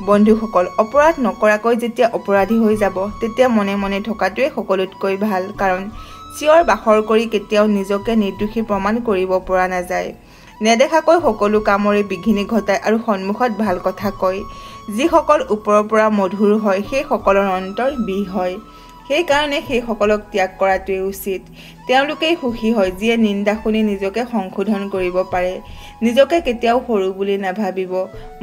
বন্ধুসকল, অপৰাধ নকৰাকৈ যেতিয়া অপৰাধী হৈ যাব তেতিয়া মনে মনে থকাটোৱে সকলোতকৈ ভাল। কাৰণ চিঞৰ বাখৰ কৰি কেতিয়াও নিজকে নিৰ্দোষী প্ৰমাণ কৰিব পৰা নাযায়। নেদেখাকৈ সকলো কামৰে বিঘিনি ঘটায় আৰু সন্মুখত ভাল কথা কয়। যিসকল ওপৰৰ পৰা মধুৰ হয় সেইসকলৰ অন্তৰ বিষ হয়। সেইকাৰণে সেইসকলক ত্যাগ কৰাটোৱে উচিত। তেওঁলোকেই সুখী হয় যিয়ে নিন্দা শুনি নিজকে সংশোধন কৰিব পাৰে। নিজকে কেতিয়াও সৰু বুলি নাভাবিব।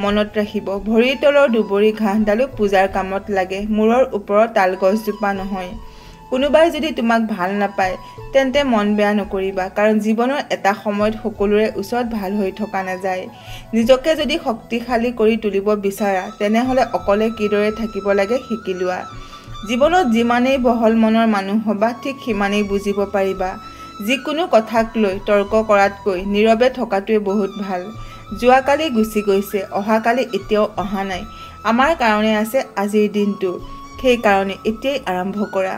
মনত ৰাখিব, ভৰিৰ তলৰ দুবৰি ঘাঁহডালো পূজাৰ কামত লাগে, মূৰৰ ওপৰৰ তাল গছজোপা নহয়। কোনোবাই যদি তোমাক ভাল নাপায় তেন্তে মন বেয়া নকৰিবা, কাৰণ জীৱনৰ এটা সময়ত সকলোৰে ওচৰত ভাল হৈ থকা নাযায়। নিজকে যদি শক্তিশালী কৰি তুলিব বিচাৰা তেনেহ'লে অকলে কিদৰে থাকিব লাগে শিকি লোৱা। জীৱনত যিমানেই বহল মনৰ মানুহ হ'বা ঠিক সিমানেই বুজিব পাৰিবা। যিকোনো কথাক লৈ তৰ্ক কৰাতকৈ নীৰৱে থকাটোৱে বহুত ভাল। যোৱাকালি গুচি গৈছে, অহাকালি এতিয়াও অহা নাই। আমাৰ কাৰণে আছে আজিৰ দিনটো, সেইকাৰণে এতিয়াই আৰম্ভ কৰা।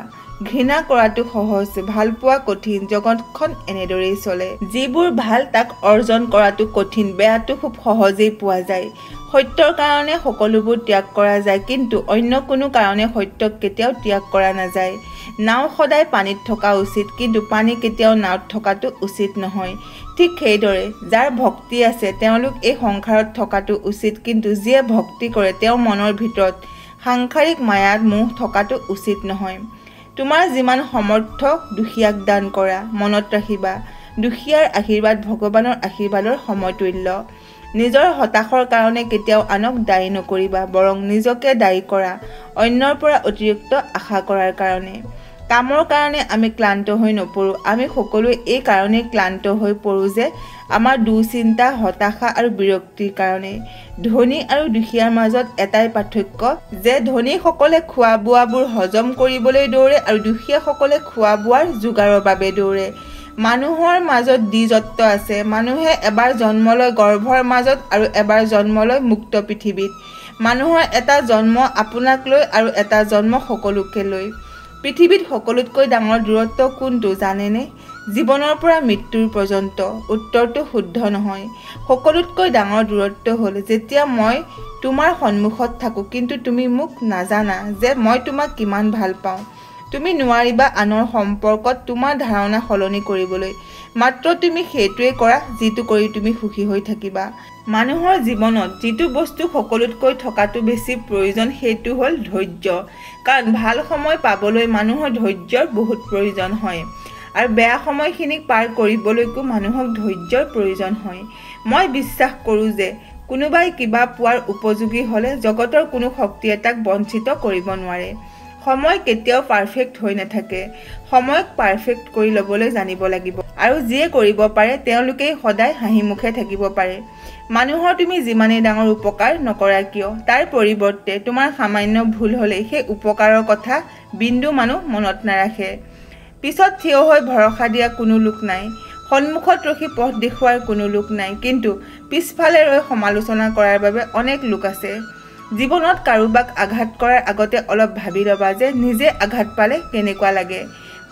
ঘৃণা কৰাটো সহজ, ভাল পোৱা কঠিন। জগতখন এনেদৰেই চলে। যিবোৰ ভাল তাক অৰ্জন কৰাটো কঠিন, বেয়াটো খুব সহজেই পোৱা যায়। সত্যৰ কাৰণে সকলোবোৰ ত্যাগ কৰা যায়, কিন্তু অন্য কোনো কাৰণে সত্যক কেতিয়াও ত্যাগ কৰা নাযায়। নাও সদায় পানীত থকা উচিত, কিন্তু পানী কেতিয়াও নাওত থকাটো উচিত নহয়। ঠিক সেইদৰে যাৰ ভক্তি আছে তেওঁলোক এই সংসাৰত থকাটো উচিত, কিন্তু যিয়ে ভক্তি কৰে তেওঁৰ মনৰ ভিতৰত সাংসাৰিক মায়াত মোহ থকাটো উচিত নহয়। তোমাৰ যিমান সমৰ্থ দুখীয়াক দান কৰা। মনত ৰাখিবা, দুখীয়াৰ আশীৰ্বাদ ভগৱানৰ আশীৰ্বাদৰ সমতুল্য। নিজৰ হতাশৰ কাৰণে কেতিয়াও আনক দায়ী নকৰিবা, বৰং নিজকে দায়ী কৰা অন্যৰ পৰা অতিৰিক্ত আশা কৰাৰ কাৰণে। কামৰ কাৰণে আমি ক্লান্ত হৈ নপৰোঁ। আমি সকলোৱে এই কাৰণেই ক্লান্ত হৈ পৰোঁ যে আমাৰ দুশ্চিন্তা, হতাশা আৰু বিৰক্তিৰ কাৰণে। ধনী আৰু দুখীয়াৰ মাজত এটাই পাৰ্থক্য যে ধনীসকলে খোৱা বোৱাবোৰ হজম কৰিবলৈ দৌৰে আৰু দুখীয়াসকলে খোৱা বোৱাৰ যোগাৰৰ বাবে দৌৰে। মানুহৰ মাজত দ্বিজত্ব আছে। মানুহে এবাৰ জন্ম লয় গৰ্ভৰ মাজত আৰু এবাৰ জন্ম লয় মুক্ত পৃথিৱীত। মানুহৰ এটা জন্ম আপোনাক লৈ আৰু এটা জন্ম সকলোকে লৈ। পৃথিৱীত সকলোতকৈ ডাঙৰ দূৰত্ব কোনটো জানেনে? জীৱনৰ পৰা মৃত্যুৰ পৰ্যন্ত। উত্তৰটো শুদ্ধ নহয়। সকলোতকৈ ডাঙৰ দূৰত্ব হ'ল যেতিয়া মই তোমাৰ সন্মুখত থাকোঁ কিন্তু তুমি মোক নাজানা যে মই তোমাক কিমান ভাল পাওঁ। তুমি নোৱাৰিবা আনৰ সম্পৰ্কত তোমাৰ ধাৰণা সলনি কৰিবলৈ। মাত্ৰ তুমি সেইটোৱে কৰা যিটো কৰি তুমি সুখী হৈ থাকিবা। মানুহৰ জীৱনত যিটো বস্তু সকলোতকৈ থকাটো বেছি প্ৰয়োজন সেইটো হ'ল ধৈৰ্য। কাৰণ ভাল সময় পাবলৈ মানুহৰ ধৈৰ্যৰ বহুত প্ৰয়োজন হয়, আৰু বেয়া সময়খিনিক পাৰ কৰিবলৈকো মানুহক ধৈৰ্যৰ প্ৰয়োজন হয়। মই বিশ্বাস কৰোঁ যে কোনোবাই কিবা পোৱাৰ উপযোগী হ'লে জগতৰ কোনো শক্তিয়ে তাক বঞ্চিত কৰিব নোৱাৰে। সময় কেতিয়াও পাৰফেক্ট হৈ নাথাকে। সময়ক পাৰফেক্ট কৰি ল'বলৈ জানিব লাগিব, আৰু যিয়ে কৰিব পাৰে তেওঁলোকেই সদায় হাঁহি মুখে থাকিব পাৰে। মানুহৰ তুমি যিমানেই ডাঙৰ উপকাৰ নকৰা কিয়, তাৰ পৰিৱৰ্তে তোমাৰ সামান্য ভুল হ'লেই সেই উপকাৰৰ কথা বিন্দু মানুহ মনত নাৰাখে। পিছত থিয় হৈ ভৰসা দিয়া কোনো লোক নাই, সন্মুখত ৰখি পথ দেখুওৱাৰ কোনো লোক নাই, কিন্তু পিছফালে ৰৈ সমালোচনা কৰাৰ বাবে অনেক লোক আছে। জীৱনত কাৰোবাক আঘাত কৰাৰ আগতে অলপ ভাবি ল'বা যে নিজে আঘাত পালে কেনেকুৱা লাগে।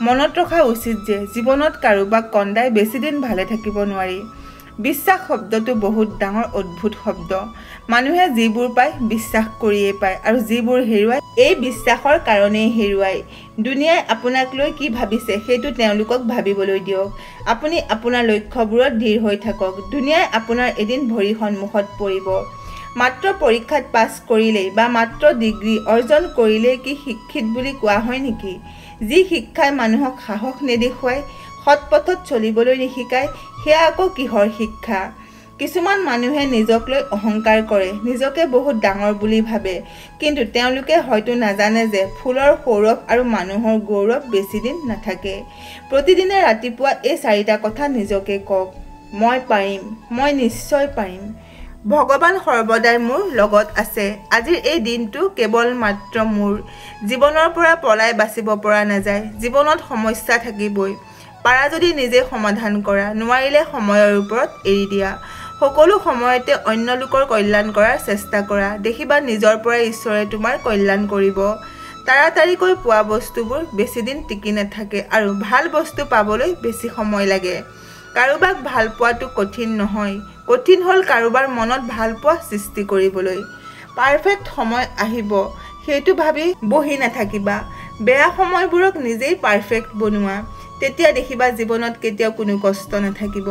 মনত ৰখা উচিত যে জীৱনত কাৰোবাক কন্দাই বেছিদিন ভালে থাকিব নোৱাৰি। বিশ্বাস শব্দটো বহুত ডাঙৰ অদ্ভুত শব্দ। মানুহে যিবোৰ পায় বিশ্বাস কৰিয়েই পায়, আৰু যিবোৰ হেৰুৱায় এই বিশ্বাসৰ কাৰণেই হেৰুৱায়। দুনিয়াই আপোনাক লৈ কি ভাবিছে সেইটো তেওঁলোকক ভাবিবলৈ দিয়ক। আপুনি আপোনাৰ লক্ষ্যবোৰত ধীৰ হৈ থাকক। দুনিয়াই আপোনাৰ এদিন ভৰি সন্মুখত পৰিব। মাত্ৰ পৰীক্ষাত পাছ কৰিলেই বা মাত্ৰ ডিগ্ৰী অৰ্জন কৰিলেই কি শিক্ষিত বুলি কোৱা হয় নেকি? যি শিক্ষাই মানুহক সাহস নেদেখুৱায়, সৎ পথত চলিবলৈ নিশিকায়, সেয়া আকৌ কিহৰ শিক্ষা? কিছুমান মানুহে নিজক লৈ অহংকাৰ কৰে, নিজকে বহুত ডাঙৰ বুলি ভাবে, কিন্তু তেওঁলোকে হয়তো নাজানে যে ফুলৰ সৌৰভ আৰু মানুহৰ গৌৰৱ বেছিদিন নাথাকে। প্ৰতিদিনে ৰাতিপুৱা এই 4টা কথা নিজকে কওক। মই পাৰিম, মই নিশ্চয় পাৰিম। ভগৱান সৰ্বদাই মোৰ লগত আছে। আজিৰ এই দিনটো কেৱল মাত্ৰ মোৰ। জীৱনৰ পৰা পলাই বাচিব পৰা নাযায়। জীৱনত সমস্যা থাকিবই। পাৰা যদি নিজে সমাধান কৰা, নোৱাৰিলে সময়ৰ ওপৰত এৰি দিয়া। সকলো সময়তে অন্য লোকৰ কল্যাণ কৰাৰ চেষ্টা কৰা। দেখিবা নিজৰ পৰাই ঈশ্বৰে তোমাৰ কল্যাণ কৰিব। তাড়াতাড়িকৈ পোৱা বস্তুবোৰ বেছিদিন টিকি নাথাকে, আৰু ভাল বস্তু পাবলৈ বেছি সময় লাগে। কাৰোবাক ভাল পোৱাটো কঠিন নহয়, কঠিন হ'ল কাৰোবাৰ মনত ভাল পোৱা সৃষ্টি কৰিবলৈ। পাৰফেক্ট সময় আহিব সেইটো ভাবি বহি নাথাকিবা বেয়া সময়বোৰক নিজেই পাৰফেক্ট বনোৱা তেতিয়া দেখিবা জীৱনত কেতিয়াও কোনো কষ্ট নাথাকিব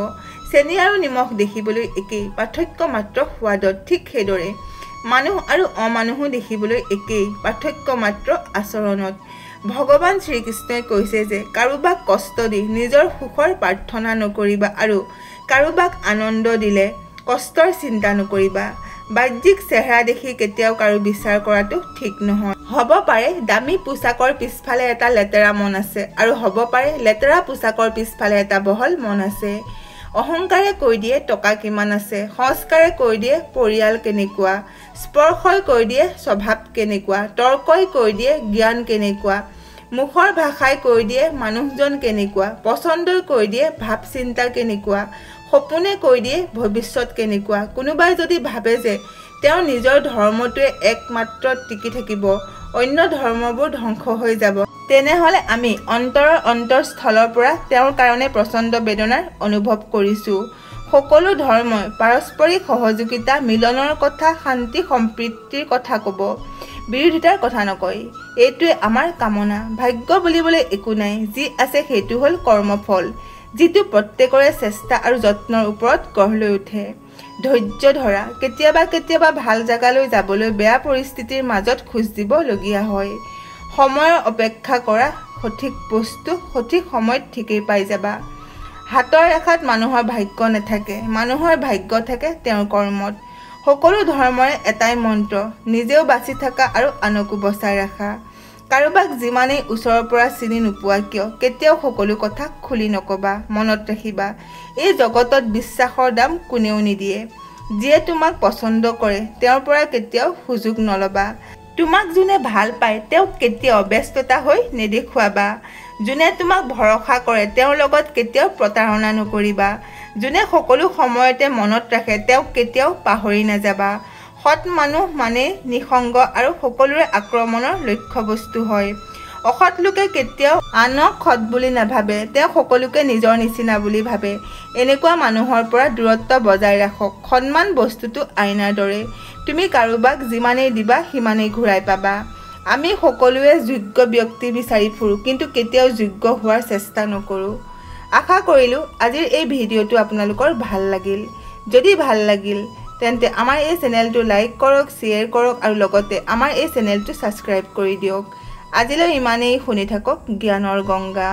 চেনি আৰু নিমখ দেখিবলৈ একেই পাৰ্থক্য মাত্ৰ সোৱাদত ঠিক সেইদৰে মানুহ আৰু অমানুহো দেখিবলৈ একেই পাৰ্থক্য মাত্ৰ আচৰণত ভগৱান শ্ৰীকৃষ্ণই কৈছে যে কাৰোবাক কষ্ট দি নিজৰ সুখৰ প্ৰাৰ্থনা নকৰিবা আৰু কাৰোবাক আনন্দ দিলে কষ্টৰ চিন্তা নকৰিবা বাহ্যিক চেহেৰা দেখি কেতিয়াও কাৰো বিচাৰ কৰাটো ঠিক নহয় হ'ব পাৰে দামী পোছাকৰ পিছফালে এটা লেতেৰা মন আছে আৰু হ'ব পাৰে লেতেৰা পোছাকৰ পিছফালে এটা বহল মন আছে অহংকাৰে কৈ দিয়ে টকা কিমান আছে সংস্কাৰে কৈ দিয়ে পৰিয়াল কেনেকুৱা স্পৰ্শই কৈ দিয়ে স্বভাৱ কেনেকুৱা তৰ্কই কৈ দিয়ে জ্ঞান কেনেকুৱা মুখৰ ভাষাই কৈ দিয়ে মানুহজন কেনেকুৱা পছন্দই কৈ দিয়ে ভাৱ চিন্তা কেনেকুৱা সপোনে কৈ দিয়ে ভৱিষ্যত কেনেকুৱা কোনোবাই যদি ভাবে যে তেওঁ নিজৰ ধৰ্মটোৱে একমাত্ৰ টিকি থাকিব অন্য ধৰ্মবোৰ ধ্বংস হৈ যাব তেনেহলে আমি অন্তৰৰ অন্তৰস্থলৰ পৰা তেওঁৰ কাৰণে প্ৰচণ্ড বেদনাৰ অনুভৱ কৰিছোঁ সকলো ধৰ্মই পাৰস্পৰিক সহযোগিতা মিলনৰ কথা শান্তি সম্প্ৰীতিৰ কথা ক'ব বিৰোধিতাৰ কথা নকয় এইটোৱে আমাৰ কামনা ভাগ্য বুলিবলৈ একো নাই যি আছে সেইটো হ'ল কৰ্মফল যিটো প্ৰত্যেকৰে চেষ্টা আৰু যত্নৰ ওপৰত গঢ় লৈ উঠে ধৈৰ্য ধৰা কেতিয়াবা ভাল জাগালৈ যাবলৈ বেয়া পৰিস্থিতিৰ মাজত খোজ দিবলগীয়া হয় সময়ৰ অপেক্ষা কৰা সঠিক বস্তু সঠিক সময়ত ঠিকেই পাই যাবা হাতৰ ৰেখাত মানুহৰ ভাগ্য নাথাকে মানুহৰ ভাগ্য থাকে তেওঁৰ কৰ্মত সকলো ধৰ্মৰে এটাই মন্ত্ৰ নিজেও বাচি থকা আৰু আনকো বচাই ৰাখা কাৰোবাক যিমানেই ওচৰৰ পৰা চিনি নোপোৱা কিয় কেতিয়াও সকলো কথা খুলি নকবা মনত ৰাখিবা এই জগতত বিশ্বাসৰ দাম কোনেও নিদিয়ে যিয়ে তোমাক পছন্দ কৰে তেওঁৰ পৰা কেতিয়াও সুযোগ নলবা তোমাক যোনে ভাল পায় তেওঁক কেতিয়াও ব্যস্ততা হৈ নেদেখুৱাবা যোনে তোমাক ভৰসা কৰে তেওঁৰ লগত কেতিয়াও প্ৰতাৰণা নকৰিবা যোনে সকলো সময়তে মনত ৰাখে তেওঁক কেতিয়াও পাহৰি নাযাবা সৎ মানুহ মানে নিসংগ আৰু সকলোৰে আক্ৰমণৰ লক্ষ্যবস্তু হয় অসৎ লোকে কেতিয়াও আনক সৎ বুলি নাভাবে তেওঁ সকলোকে নিজৰ নিচিনা বুলি ভাবে এনেকুৱা মানুহৰ পৰা দূৰত্ব বজাই ৰাখক সন্মান বস্তুটো আইনাৰ দৰে তুমি কাৰোবাক যিমানেই দিবা সিমানেই ঘূৰাই পাবা আমি সকলোৱে যোগ্য ব্যক্তি বিচাৰি ফুৰো কিন্তু কেতিয়াও যোগ্য হোৱাৰ চেষ্টা নকৰো আশা কৰিলো আজিৰ এই ভিডিঅ'টো আপোনালোকৰ ভাল লাগিল যদি ভাল লাগিল তেন্তে আমাৰ এই চেনেলটো লাইক কৰক শ্বেয়াৰ কৰক আৰু লগতে আমাৰ এই চেনেলটো সাবস্ক্ৰাইব কৰি দিয়ক আজিলৈ ইমানেই শুনি থাকক জ্ঞানৰ গংগা।